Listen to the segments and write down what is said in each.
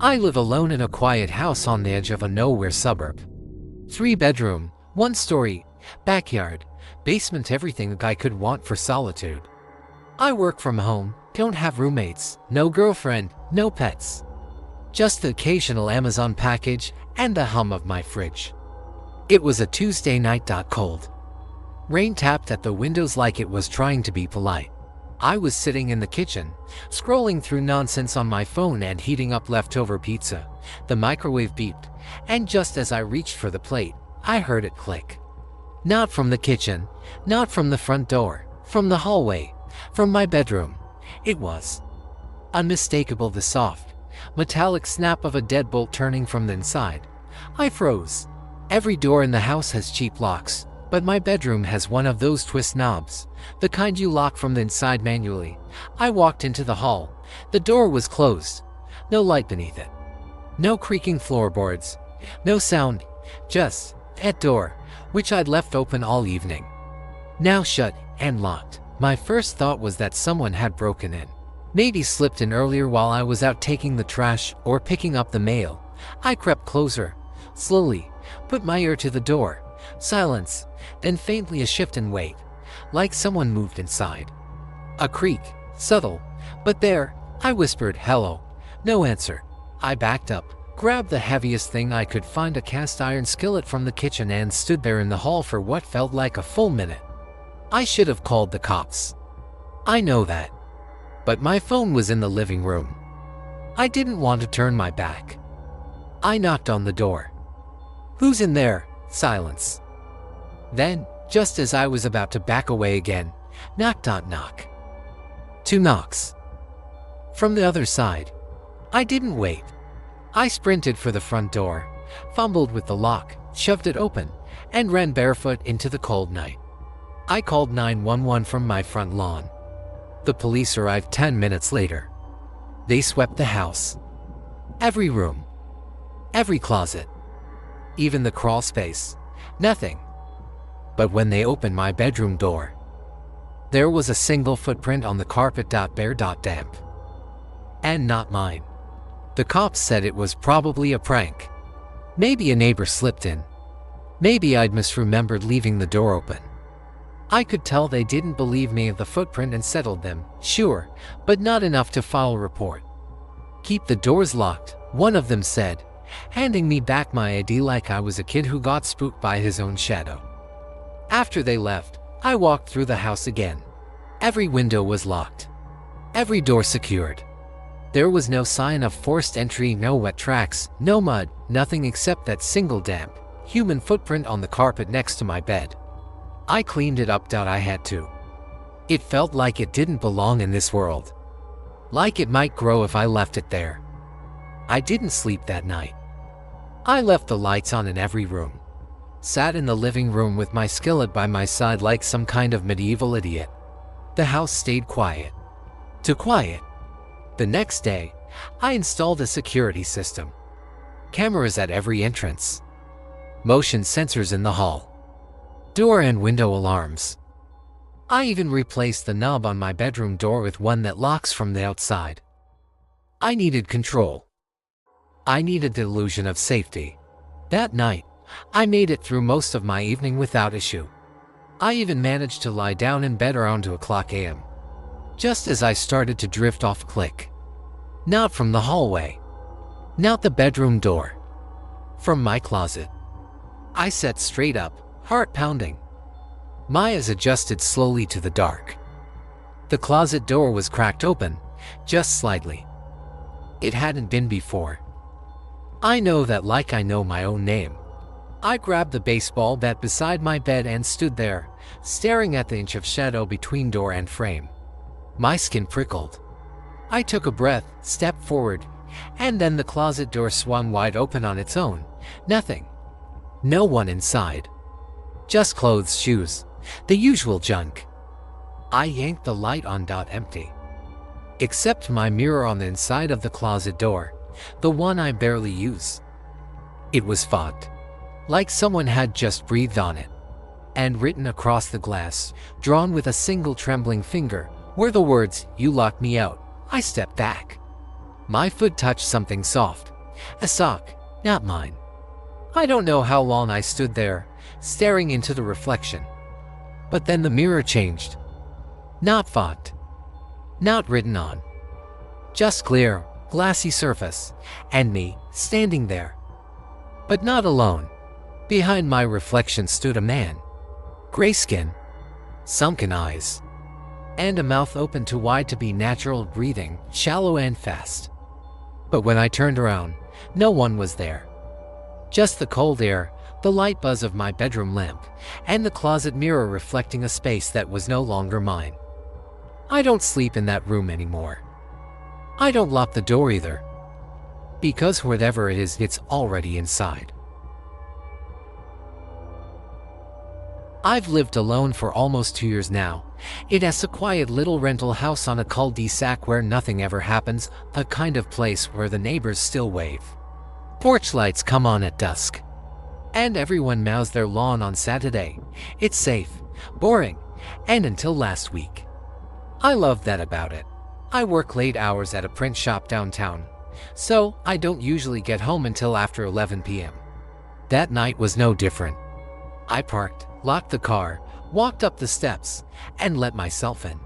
I live alone in a quiet house on the edge of a nowhere suburb. 3-bedroom, 1-story, backyard, basement, everything a guy could want for solitude. I work from home, don't have roommates, no girlfriend, no pets. Just the occasional Amazon package and the hum of my fridge. It was a Tuesday night. Cold. Rain tapped at the windows like it was trying to be polite. I was sitting in the kitchen, scrolling through nonsense on my phone and heating up leftover pizza. The microwave beeped, and just as I reached for the plate, I heard it click. Not from the kitchen, not from the front door, from the hallway, from my bedroom. It was unmistakable, the soft, metallic snap of a deadbolt turning from the inside. I froze. Every door in the house has cheap locks, but my bedroom has one of those twist knobs, the kind you lock from the inside manually. I walked into the hall. The door was closed. No light beneath it. No creaking floorboards. No sound. Just that door, which I'd left open all evening. Now shut and locked. My first thought was that someone had broken in. Maybe slipped in earlier while I was out taking the trash or picking up the mail. I crept closer, slowly, put my ear to the door. Silence, then faintly a shift and weight, like someone moved inside. A creak, subtle, but there. I whispered, "Hello." No answer. I backed up, grabbed the heaviest thing I could find, a cast iron skillet from the kitchen, and stood there in the hall for what felt like a full minute. I should have called the cops. I know that. But my phone was in the living room. I didn't want to turn my back. I knocked on the door. "Who's in there?" Silence. Then, just as I was about to back away again, knock, knock, knock. 2 knocks. From the other side. I didn't wait. I sprinted for the front door, fumbled with the lock, shoved it open, and ran barefoot into the cold night. I called 911 from my front lawn. The police arrived 10 minutes later. They swept the house. Every room. Every closet. Even the crawl space. Nothing. But when they opened my bedroom door, there was a single footprint on the carpet. Bare, damp. And not mine. The cops said it was probably a prank. Maybe a neighbor slipped in. Maybe I'd misremembered leaving the door open. I could tell they didn't believe me of the footprint and settled them, sure, but not enough to file a report. "Keep the doors locked," one of them said, handing me back my ID like I was a kid who got spooked by his own shadow. After they left, I walked through the house again. Every window was locked. Every door secured. There was no sign of forced entry, no wet tracks, no mud, nothing except that single damp, human footprint on the carpet next to my bed. I cleaned it up. I had to. It felt like it didn't belong in this world. Like it might grow if I left it there. I didn't sleep that night. I left the lights on in every room. Sat in the living room with my skillet by my side like some kind of medieval idiot. The house stayed quiet. Too quiet. The next day, I installed a security system. Cameras at every entrance. Motion sensors in the hall. Door and window alarms. I even replaced the knob on my bedroom door with one that locks from the outside. I needed control. I needed the illusion of safety. That night, I made it through most of my evening without issue. I even managed to lie down in bed around 2 a.m. Just as I started to drift off, click. Not from the hallway. Not the bedroom door. From my closet. I sat straight up, heart pounding. My eyes adjusted slowly to the dark. The closet door was cracked open, just slightly. It hadn't been before. I know that like I know my own name. I grabbed the baseball bat beside my bed and stood there, staring at the inch of shadow between door and frame. My skin prickled. I took a breath, stepped forward, and then the closet door swung wide open on its own. Nothing. No one inside. Just clothes, shoes, the usual junk. I yanked the light on. Empty. Except my mirror on the inside of the closet door, the one I barely use. It was fogged. Like someone had just breathed on it. And written across the glass, drawn with a single trembling finger, were the words, "You locked me out." I stepped back. My foot touched something soft. A sock, not mine. I don't know how long I stood there, staring into the reflection. But then the mirror changed. Not fogged. Not written on. Just clear, glassy surface, and me, standing there. But not alone. Behind my reflection stood a man. Gray skin, sunken eyes, and a mouth open too wide to be natural, breathing, shallow and fast. But when I turned around, no one was there. Just the cold air, the light buzz of my bedroom lamp, and the closet mirror reflecting a space that was no longer mine. I don't sleep in that room anymore. I don't lock the door either. Because whatever it is, it's already inside. I've lived alone for almost 2 years now. It is a quiet little rental house on a cul-de-sac where nothing ever happens, a kind of place where the neighbors still wave. Porch lights come on at dusk. And everyone mows their lawn on Saturday. It's safe, boring, and until last week. I love that about it. I work late hours at a print shop downtown, so I don't usually get home until after 11 p.m. That night was no different. I parked, locked the car, walked up the steps, and let myself in.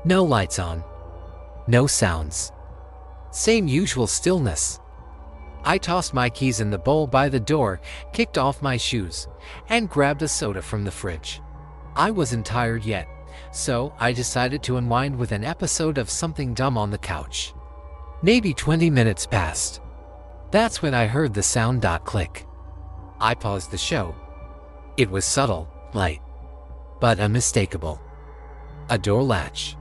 No lights on. No sounds. Same usual stillness. I tossed my keys in the bowl by the door, kicked off my shoes, and grabbed a soda from the fridge. I wasn't tired yet, so I decided to unwind with an episode of something dumb on the couch. Maybe 20 minutes passed. That's when I heard the sound click. I paused the show. It was subtle, light, but unmistakable. A door latch.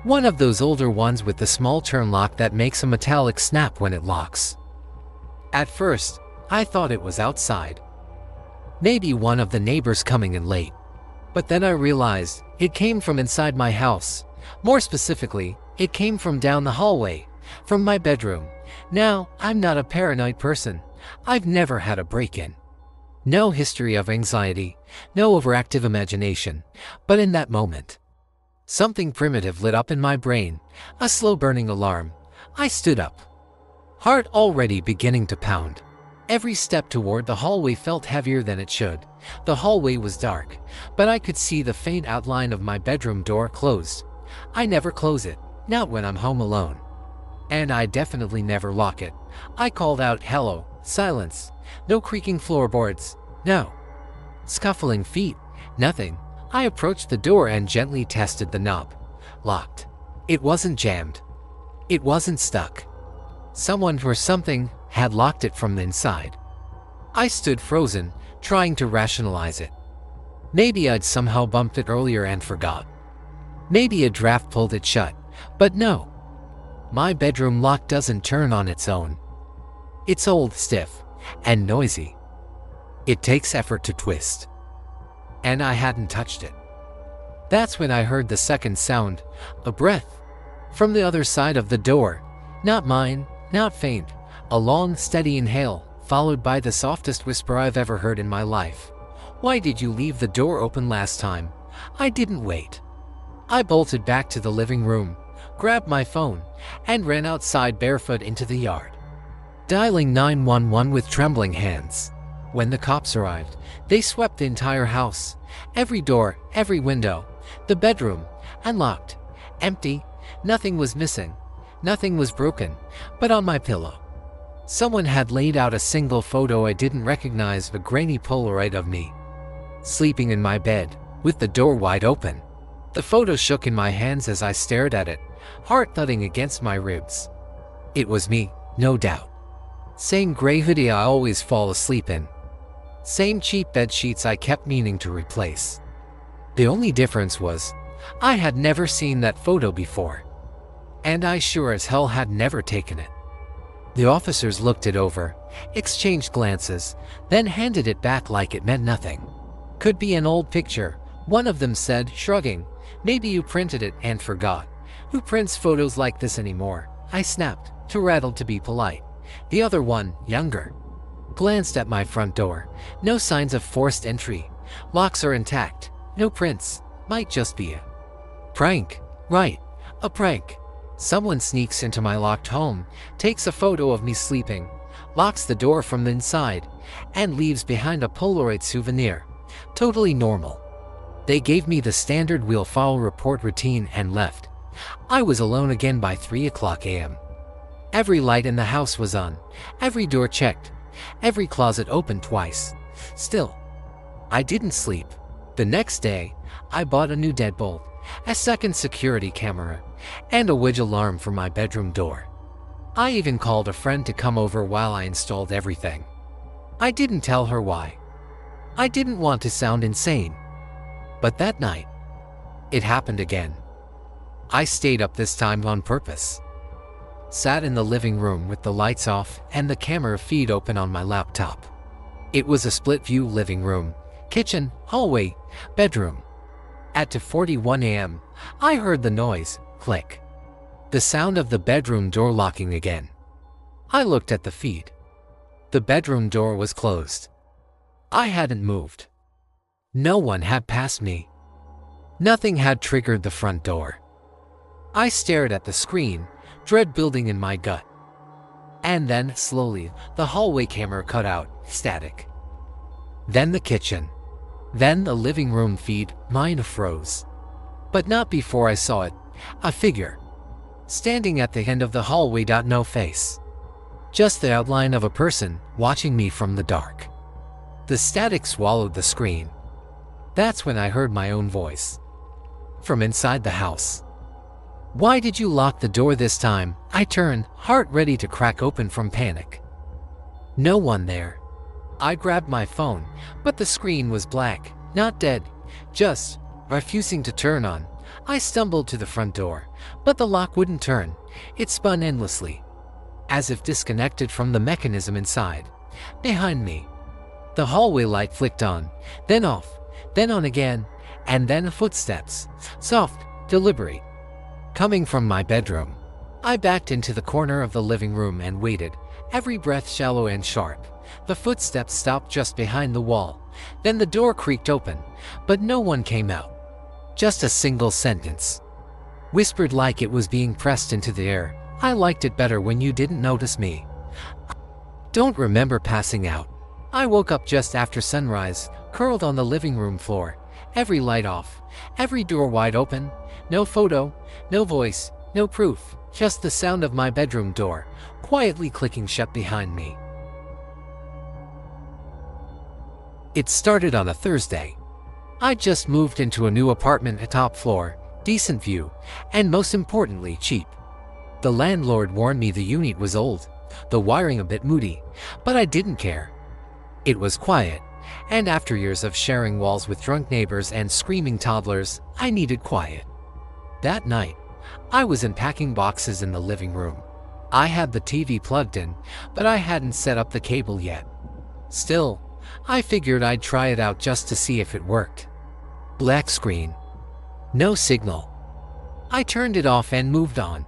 One of those older ones with the small turn lock that makes a metallic snap when it locks. At first, I thought it was outside. Maybe one of the neighbors coming in late. But then I realized it came from inside my house. More specifically, it came from down the hallway, from my bedroom. Now, I'm not a paranoid person. I've never had a break-in. No history of anxiety, no overactive imagination. But in that moment, something primitive lit up in my brain, a slow-burning alarm. I stood up. Heart already beginning to pound. Every step toward the hallway felt heavier than it should. The hallway was dark, but I could see the faint outline of my bedroom door closed. I never close it, not when I'm home alone. And I definitely never lock it. I called out, "Hello," silence. No creaking floorboards, no. Scuffling feet, nothing. I approached the door and gently tested the knob. Locked. It wasn't jammed. It wasn't stuck. Someone or something had locked it from the inside. I stood frozen, trying to rationalize it. Maybe I'd somehow bumped it earlier and forgot. Maybe a draft pulled it shut, but no. My bedroom lock doesn't turn on its own. It's old, stiff, and noisy. It takes effort to twist. And I hadn't touched it. That's when I heard the second sound, a breath, from the other side of the door. Not mine. Not faint, a long, steady inhale, followed by the softest whisper I've ever heard in my life. "Why did you leave the door open last time?" I didn't wait. I bolted back to the living room, grabbed my phone, and ran outside barefoot into the yard, dialing 911 with trembling hands. When the cops arrived, they swept the entire house. Every door, every window, the bedroom, unlocked, empty, nothing was missing. Nothing was broken, but on my pillow, someone had laid out a single photo I didn't recognize, a grainy Polaroid of me, sleeping in my bed, with the door wide open. The photo shook in my hands as I stared at it, heart thudding against my ribs. It was me, no doubt. Same gray hoodie I always fall asleep in. Same cheap bed sheets I kept meaning to replace. The only difference was, I had never seen that photo before. And I sure as hell had never taken it. The officers looked it over, exchanged glances, then handed it back like it meant nothing. "Could be an old picture," one of them said, shrugging. "Maybe you printed it and forgot. Who prints photos like this anymore?" I snapped, too rattled to be polite. The other one, younger, glanced at my front door. No signs of forced entry. Locks are intact. No prints. Might just be a prank. Right, a prank. Someone sneaks into my locked home, takes a photo of me sleeping, locks the door from the inside, and leaves behind a Polaroid souvenir. Totally normal. They gave me the standard "we'll file report" routine and left. I was alone again by 3 a.m. Every light in the house was on, every door checked, every closet opened twice. Still, I didn't sleep. The next day, I bought a new deadbolt, a second security camera, and a wedge alarm for my bedroom door. I even called a friend to come over while I installed everything. I didn't tell her why. I didn't want to sound insane. But that night, it happened again. I stayed up this time on purpose. Sat in the living room with the lights off and the camera feed open on my laptop. It was a split-view living room, kitchen, hallway, bedroom. At 2:41 a.m., I heard the noise, click. The sound of the bedroom door locking again. I looked at the feed. The bedroom door was closed. I hadn't moved. No one had passed me. Nothing had triggered the front door. I stared at the screen, dread building in my gut. And then, slowly, the hallway camera cut out, static. Then the kitchen. Then the living room feed, mine froze. But not before I saw it, a figure. Standing at the end of the hallway. No face. Just the outline of a person, watching me from the dark. The static swallowed the screen. That's when I heard my own voice. From inside the house. "Why did you lock the door this time?" I turned, heart ready to crack open from panic. No one there. I grabbed my phone, but the screen was black, not dead, just refusing to turn on. I stumbled to the front door, but the lock wouldn't turn. It spun endlessly, as if disconnected from the mechanism inside. Behind me, the hallway light flicked on, then off, then on again, and then footsteps, soft, deliberate, coming from my bedroom. I backed into the corner of the living room and waited, every breath shallow and sharp. The footsteps stopped just behind the wall. Then the door creaked open, but no one came out. Just a single sentence, whispered like it was being pressed into the air. "I liked it better when you didn't notice me." Don't remember passing out. I woke up just after sunrise, curled on the living room floor, every light off, every door wide open. No photo, no voice, no proof, just the sound of my bedroom door, quietly clicking shut behind me. It started on a Thursday. I just moved into a new apartment, a top floor, decent view, and most importantly, cheap. The landlord warned me the unit was old, the wiring a bit moody, but I didn't care. It was quiet, and after years of sharing walls with drunk neighbors and screaming toddlers, I needed quiet. That night, I was unpacking boxes in the living room. I had the TV plugged in, but I hadn't set up the cable yet. Still, I figured I'd try it out just to see if it worked. Black screen. No signal. I turned it off and moved on.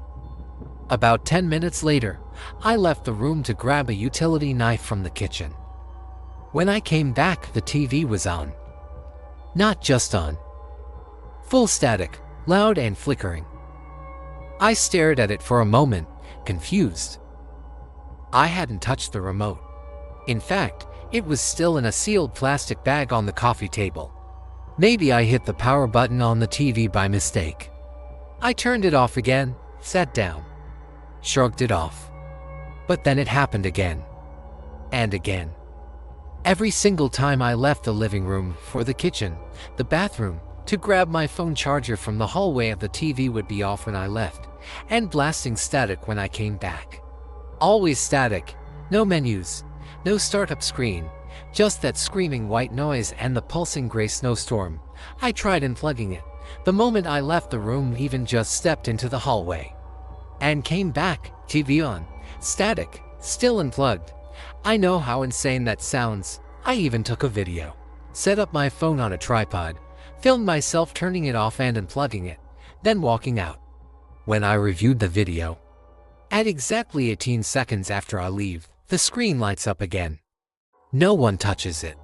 About 10 minutes later, I left the room to grab a utility knife from the kitchen. When I came back, the TV was on. Not just on. Full static, loud and flickering. I stared at it for a moment, confused. I hadn't touched the remote. In fact, it was still in a sealed plastic bag on the coffee table. Maybe I hit the power button on the TV by mistake. I turned it off again, sat down, shrugged it off. But then it happened again. And again. Every single time I left the living room for the kitchen, the bathroom, to grab my phone charger from the hallway, the TV would be off when I left, and blasting static when I came back. Always static, no menus, no startup screen, just that screaming white noise and the pulsing gray snowstorm. I tried unplugging it, the moment I left the room, even just stepped into the hallway. And came back, TV on, static, still unplugged. I know how insane that sounds. I even took a video. Set up my phone on a tripod, filmed myself turning it off and unplugging it, then walking out. When I reviewed the video, at exactly 18 seconds after I leave, the screen lights up again. No one touches it.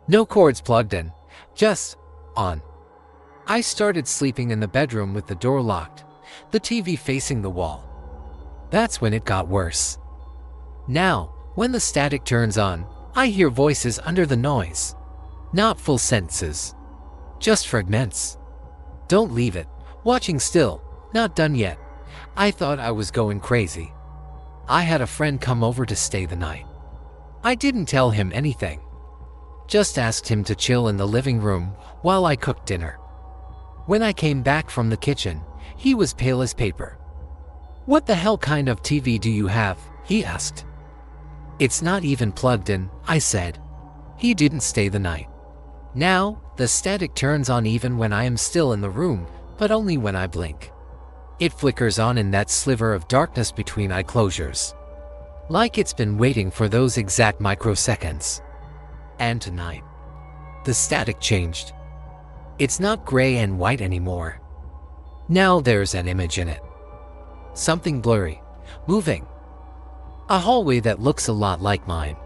No cords plugged in, just on. I started sleeping in the bedroom with the door locked, the TV facing the wall. That's when it got worse. Now, when the static turns on, I hear voices under the noise. Not full sentences. Just fragments. Don't leave it. Watching still. Not done yet. I thought I was going crazy. I had a friend come over to stay the night. I didn't tell him anything. Just asked him to chill in the living room while I cooked dinner. When I came back from the kitchen, he was pale as paper. "What the hell kind of TV do you have?" he asked. "It's not even plugged in," I said. He didn't stay the night. Now, the static turns on even when I am still in the room, but only when I blink. It flickers on in that sliver of darkness between eye closures. Like it's been waiting for those exact microseconds. And tonight, the static changed. It's not gray and white anymore. Now there's an image in it. Something blurry, moving. A hallway that looks a lot like mine.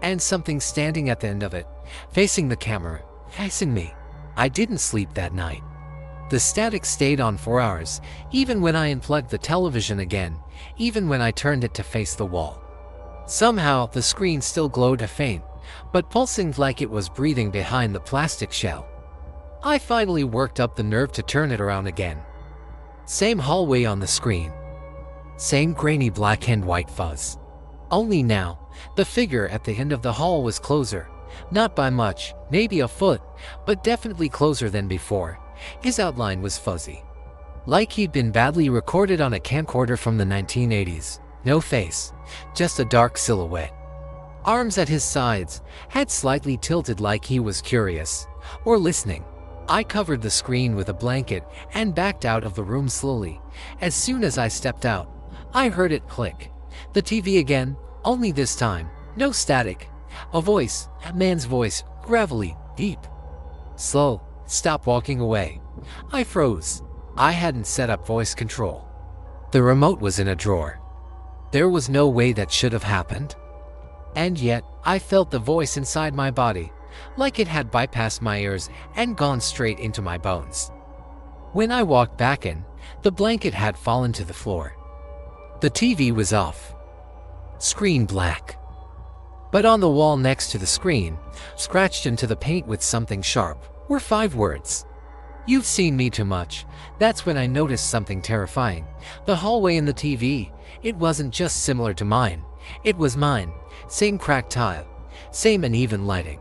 And something standing at the end of it, facing the camera, facing me. I didn't sleep that night. The static stayed on for hours, even when I unplugged the television again, even when I turned it to face the wall. Somehow, the screen still glowed a faint, but pulsing like it was breathing behind the plastic shell. I finally worked up the nerve to turn it around again. Same hallway on the screen. Same grainy black and white fuzz. Only now, the figure at the end of the hall was closer. Not by much, maybe a foot, but definitely closer than before. His outline was fuzzy. Like he'd been badly recorded on a camcorder from the 1980s. No face, just a dark silhouette. Arms at his sides, head slightly tilted like he was curious, or listening. I covered the screen with a blanket and backed out of the room slowly. As soon as I stepped out, I heard it click. The TV again, only this time, no static. A voice, a man's voice, gravelly, deep. "Slow, stop walking away." I froze. I hadn't set up voice control. The remote was in a drawer. There was no way that should have happened. And yet, I felt the voice inside my body, like it had bypassed my ears and gone straight into my bones. When I walked back in, the blanket had fallen to the floor. The TV was off. Screen black. But on the wall next to the screen, scratched into the paint with something sharp, were 5 words. "You've seen me too much." That's when I noticed something terrifying. The hallway in the TV, it wasn't just similar to mine. It was mine. Same cracked tile. Same uneven lighting.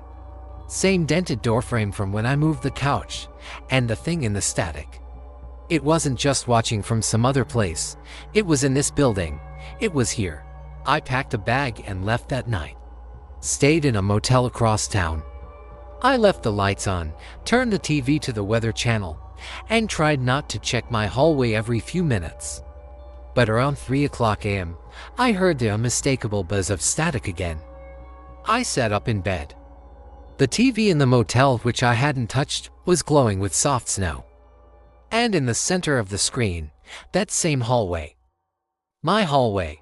Same dented doorframe from when I moved the couch. And the thing in the static. It wasn't just watching from some other place. It was in this building. It was here. I packed a bag and left that night. Stayed in a motel across town. I left the lights on, turned the TV to the weather channel, and tried not to check my hallway every few minutes. But around 3 o'clock a.m., I heard the unmistakable buzz of static again. I sat up in bed. The TV in the motel, which I hadn't touched, was glowing with soft snow. And in the center of the screen, that same hallway. My hallway.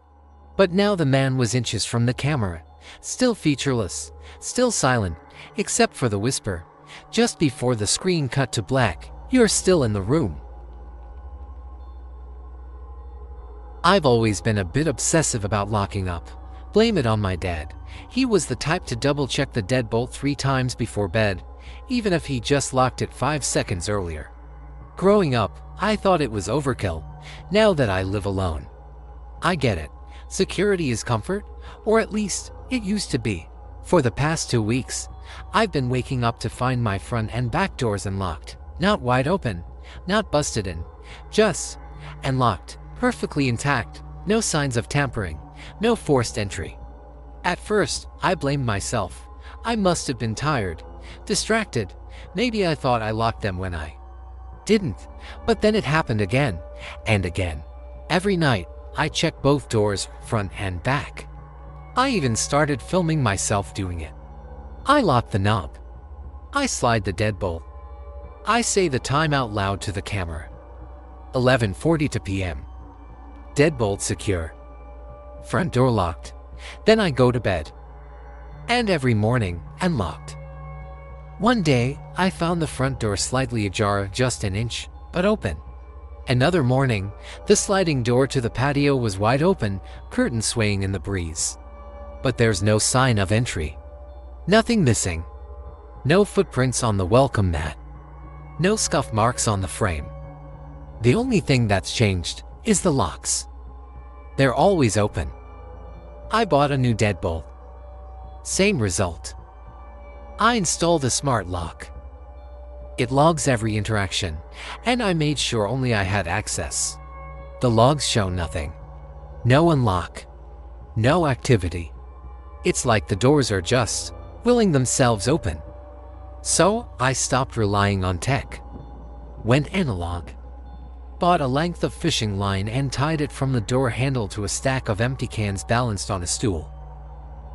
But now the man was inches from the camera. Still featureless, still silent, except for the whisper, just before the screen cut to black, "You're still in the room." I've always been a bit obsessive about locking up. Blame it on my dad. He was the type to double-check the deadbolt 3 times before bed, even if he just locked it 5 seconds earlier. Growing up, I thought it was overkill. Now that I live alone, I get it. Security is comfort, or at least, it used to be. For the past 2 weeks, I've been waking up to find my front and back doors unlocked. Not wide open, not busted in, just unlocked, perfectly intact, no signs of tampering, no forced entry. At first, I blamed myself. I must have been tired, distracted. Maybe I thought I locked them when I didn't. But then it happened again, and again. Every night, I checked both doors, front and back. I even started filming myself doing it. I lock the knob. I slide the deadbolt. I say the time out loud to the camera. 11:42 p.m. Deadbolt secure. Front door locked. Then I go to bed. And every morning, unlocked. One day, I found the front door slightly ajar, just an inch, but open. Another morning, the sliding door to the patio was wide open, curtains swaying in the breeze. But there's no sign of entry. Nothing missing. No footprints on the welcome mat. No scuff marks on the frame. The only thing that's changed is the locks. They're always open. I bought a new deadbolt. Same result. I installed a smart lock. It logs every interaction, and I made sure only I had access. The logs show nothing. No unlock. No activity. It's like the doors are just willing themselves open. So I stopped relying on tech. Went analog. Bought a length of fishing line and tied it from the door handle to a stack of empty cans balanced on a stool.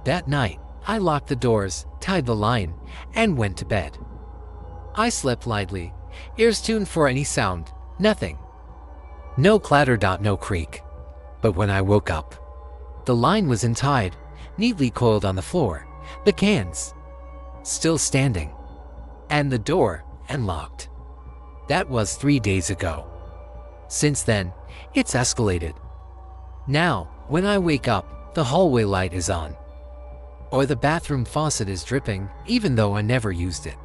That night, I locked the doors, tied the line, and went to bed. I slept lightly, ears tuned for any sound, nothing. No clatter. No creak. But when I woke up, the line was untied, neatly coiled on the floor, the cans still standing, and the door unlocked. That was 3 days ago. Since then, it's escalated. Now, when I wake up, the hallway light is on. Or the bathroom faucet is dripping, even though I never used it.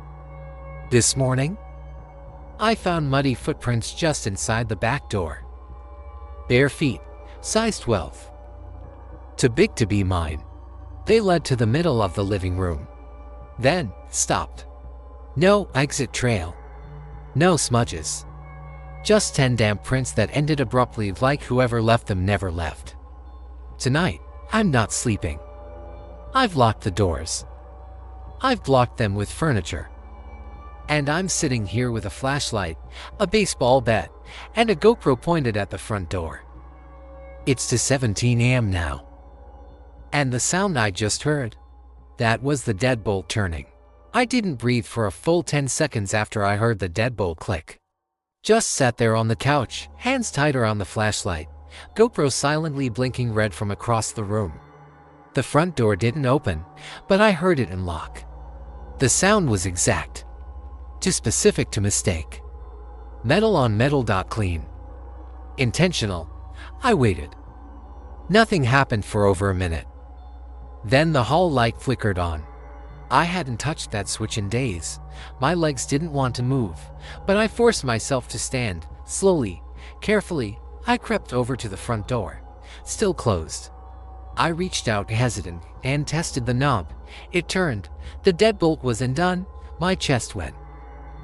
This morning, I found muddy footprints just inside the back door. Bare feet, size 12. Too big to be mine. They led to the middle of the living room. Then, stopped. No exit trail. No smudges. Just 10 damp prints that ended abruptly, like whoever left them never left. Tonight, I'm not sleeping. I've locked the doors. I've blocked them with furniture. And I'm sitting here with a flashlight, a baseball bat, and a GoPro pointed at the front door. It's 2:17 a.m. now. And the sound I just heard, that was the deadbolt turning. I didn't breathe for a full 10 seconds after I heard the deadbolt click. Just sat there on the couch, hands tight around the flashlight, GoPro silently blinking red from across the room. The front door didn't open, but I heard it unlock. The sound was exact. Too specific to mistake. Metal on metal. Clean. Intentional. I waited. Nothing happened for over a minute. Then the hall light flickered on. I hadn't touched that switch in days. My legs didn't want to move, but I forced myself to stand. Slowly, carefully, I crept over to the front door. Still closed. I reached out hesitant and tested the knob. It turned. The deadbolt was undone. My chest went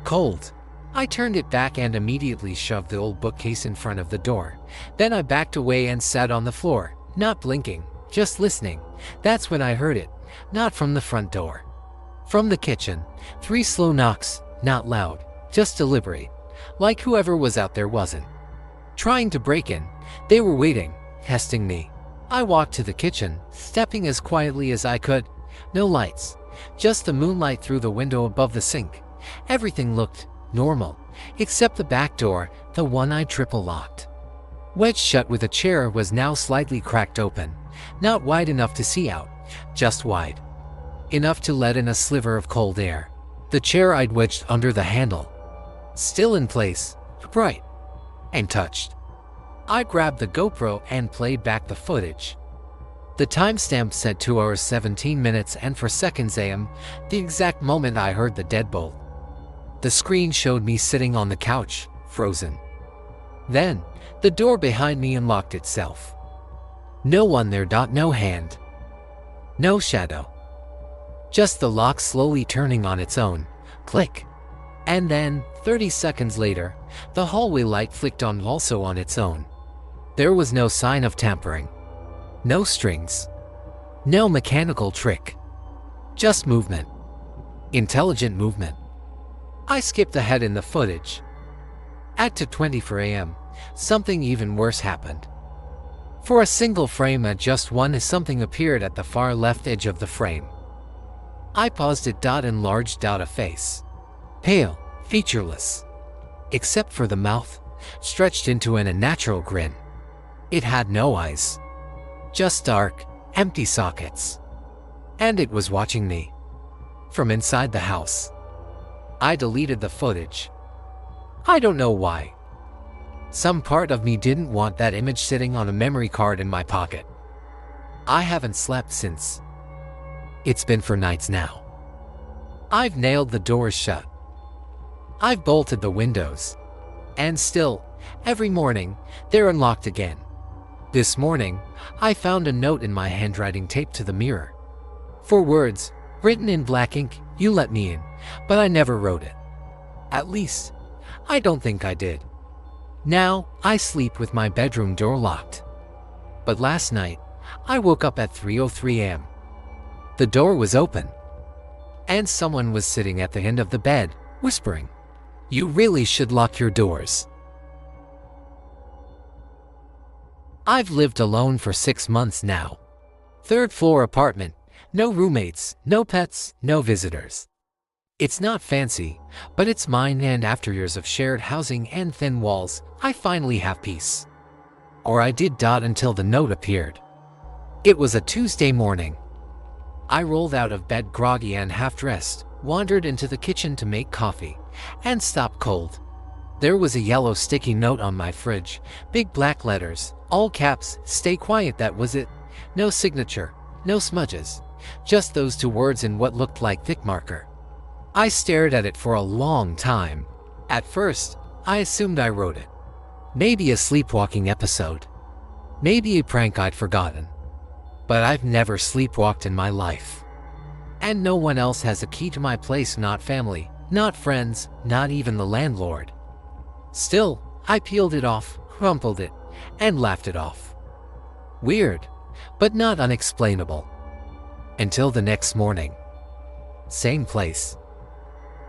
cold. I turned it back and immediately shoved the old bookcase in front of the door. Then I backed away and sat on the floor, not blinking, just listening. That's when I heard it, not from the front door. From the kitchen, 3 slow knocks, not loud, just deliberate, like whoever was out there wasn't trying to break in. They were waiting, testing me. I walked to the kitchen, stepping as quietly as I could. No lights, just the moonlight through the window above the sink. Everything looked normal, except the back door, the one I triple locked. Wedged shut with a chair was now slightly cracked open, not wide enough to see out, just wide enough to let in a sliver of cold air. The chair I'd wedged under the handle, still in place, upright, and touched. I grabbed the GoPro and played back the footage. The timestamp said 2 hours 17 minutes and 4 seconds AM, the exact moment I heard the deadbolt. The screen showed me sitting on the couch, frozen. Then, the door behind me unlocked itself. No one there. No hand. No shadow. Just the lock slowly turning on its own. Click. And then, 30 seconds later, the hallway light flicked on also on its own. There was no sign of tampering. No strings. No mechanical trick. Just movement. Intelligent movement. I skipped ahead in the footage. At 2:24 a.m., something even worse happened. For a single frame at just one, something appeared at the far left edge of the frame. I paused it. Enlarged out a face. Pale, featureless. Except for the mouth, stretched into an unnatural grin. It had no eyes. Just dark, empty sockets. And it was watching me. From inside the house. I deleted the footage. I don't know why. Some part of me didn't want that image sitting on a memory card in my pocket. I haven't slept since. It's been 4 nights now. I've nailed the doors shut. I've bolted the windows. And still, every morning, they're unlocked again. This morning, I found a note in my handwriting taped to the mirror. 4 words, written in black ink, "You let me in," but I never wrote it. At least, I don't think I did. Now, I sleep with my bedroom door locked. But last night, I woke up at 3:03 a.m. The door was open, and someone was sitting at the end of the bed, whispering, "You really should lock your doors." I've lived alone for 6 months now. 3rd floor apartment, no roommates, no pets, no visitors. It's not fancy, but it's mine, and after years of shared housing and thin walls, I finally have peace. Or I did. Until the note appeared. It was a Tuesday morning. I rolled out of bed groggy and half-dressed, wandered into the kitchen to make coffee, and stopped cold. There was a yellow sticky note on my fridge, big black letters, all caps, "Stay quiet." That was it. No signature, no smudges, just those 2 words in what looked like thick marker. I stared at it for a long time. At first, I assumed I wrote it. Maybe a sleepwalking episode. Maybe a prank I'd forgotten. But I've never sleepwalked in my life. And no one else has a key to my place, not family, not friends, not even the landlord. Still, I peeled it off, crumpled it, and laughed it off. Weird, but not unexplainable. Until the next morning. Same place.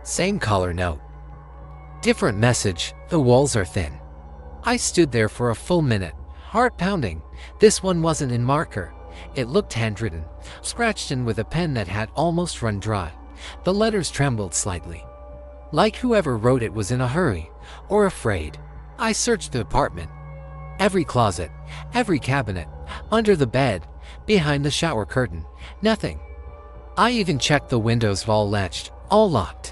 Same color note. Different message, the walls are thin. I stood there for a full minute, heart pounding. This one wasn't in marker. It looked handwritten, scratched in with a pen that had almost run dry. The letters trembled slightly. Like whoever wrote it was in a hurry, or afraid. I searched the apartment. Every closet, every cabinet, under the bed, behind the shower curtain, nothing. I even checked the windows, all latched, all locked.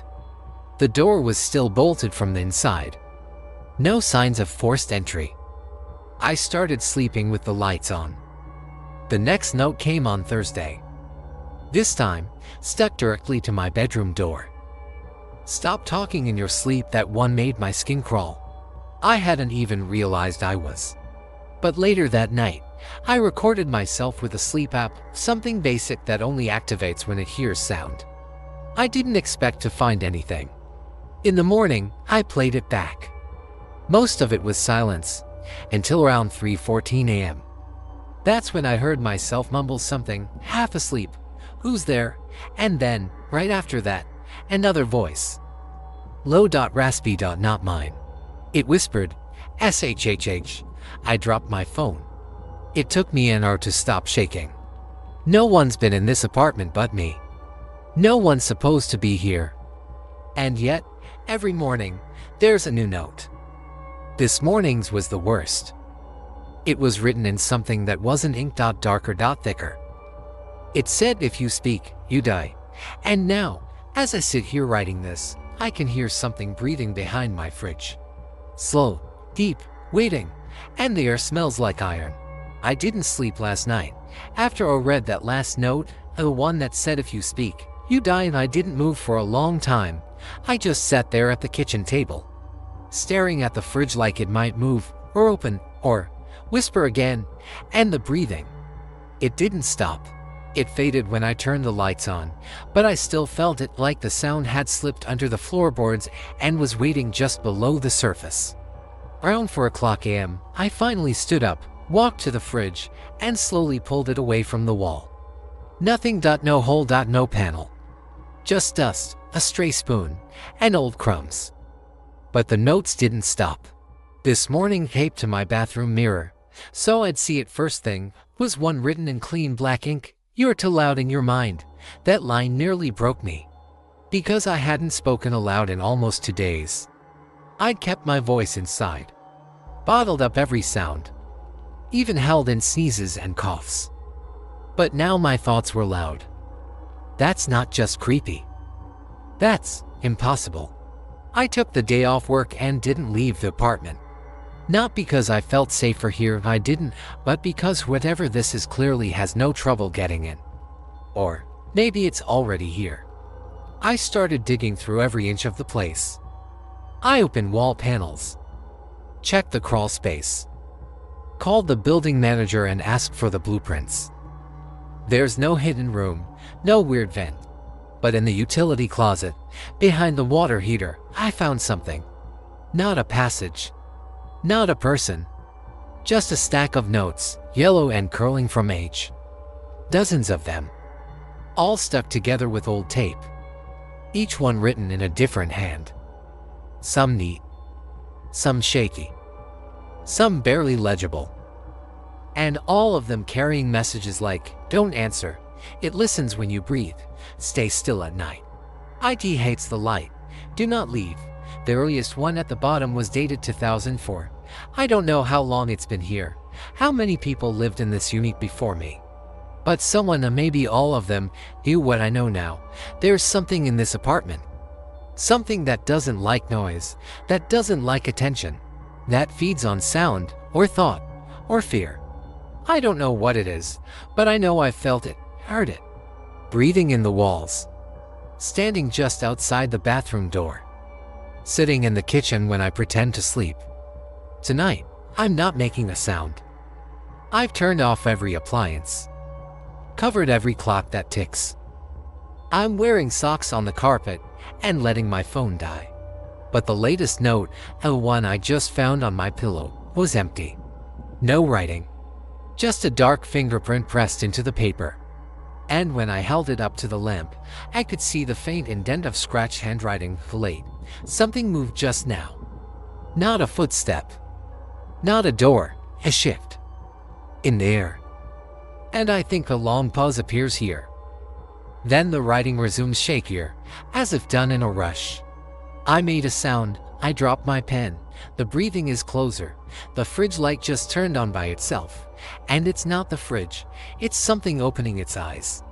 The door was still bolted from the inside. No signs of forced entry. I started sleeping with the lights on. The next note came on Thursday. This time, stuck directly to my bedroom door. "Stop talking in your sleep." That one made my skin crawl. I hadn't even realized I was. But later that night, I recorded myself with a sleep app, something basic that only activates when it hears sound. I didn't expect to find anything. In the morning, I played it back. Most of it was silence, until around 3:14 a.m. That's when I heard myself mumble something, half asleep, "Who's there?" And then, right after that, another voice. Low, raspy, not mine. It whispered, "SHHH. I dropped my phone. It took me an hour to stop shaking. No one's been in this apartment but me. No one's supposed to be here. And yet, every morning, there's a new note. This morning's was the worst. It was written in something that wasn't ink. Darker, thicker. It said, "If you speak, you die." And now, as I sit here writing this, I can hear something breathing behind my fridge. Slow, deep, waiting, and the air smells like iron. I didn't sleep last night. After I read that last note, the one that said, "If you speak, you die," and I didn't move for a long time. I just sat there at the kitchen table, staring at the fridge like it might move, or open, or whisper again, and the breathing. It didn't stop. It faded when I turned the lights on, but I still felt it, like the sound had slipped under the floorboards and was waiting just below the surface. Around 4:00 a.m., I finally stood up, walked to the fridge, and slowly pulled it away from the wall. Nothing. No hole. No panel. Just dust, a stray spoon, and old crumbs. But the notes didn't stop. This morning, taped to my bathroom mirror, so I'd see it first thing, was one written in clean black ink. "You're too loud in your mind." That line nearly broke me, because I hadn't spoken aloud in almost 2 days. I'd kept my voice inside, bottled up every sound, even held in sneezes and coughs. But now my thoughts were loud. That's not just creepy. That's impossible. I took the day off work and didn't leave the apartment. Not because I felt safer here, I didn't, but because whatever this is clearly has no trouble getting in. Or maybe it's already here. I started digging through every inch of the place. I opened wall panels, checked the crawl space, called the building manager and asked for the blueprints. There's no hidden room, no weird vent. But in the utility closet, behind the water heater, I found something. Not a passage, not a person, just a stack of notes, yellow and curling from age. Dozens of them, all stuck together with old tape. Each one written in a different hand. Some neat, some shaky, some barely legible. And all of them carrying messages like, "Don't answer, it listens when you breathe, stay still at night. IT hates the light, do not leave." The earliest one at the bottom was dated 2004. I don't know how long it's been here, how many people lived in this unit before me. But someone, maybe all of them, knew what I know now. There's something in this apartment. Something that doesn't like noise, that doesn't like attention, that feeds on sound, or thought, or fear. I don't know what it is, but I know I felt it, heard it. Breathing in the walls. Standing just outside the bathroom door. Sitting in the kitchen when I pretend to sleep. Tonight, I'm not making a sound. I've turned off every appliance. Covered every clock that ticks. I'm wearing socks on the carpet and letting my phone die. But the latest note, the one I just found on my pillow, was empty. No writing. Just a dark fingerprint pressed into the paper. And when I held it up to the lamp, I could see the faint indent of scratched handwriting. Late. Something moved just now. Not a footstep. Not a door, a shift. In the air. And I think a long pause appears here. Then the writing resumes shakier, as if done in a rush. I made a sound, I dropped my pen. The breathing is closer. The fridge light just turned on by itself. And it's not the fridge, it's something opening its eyes.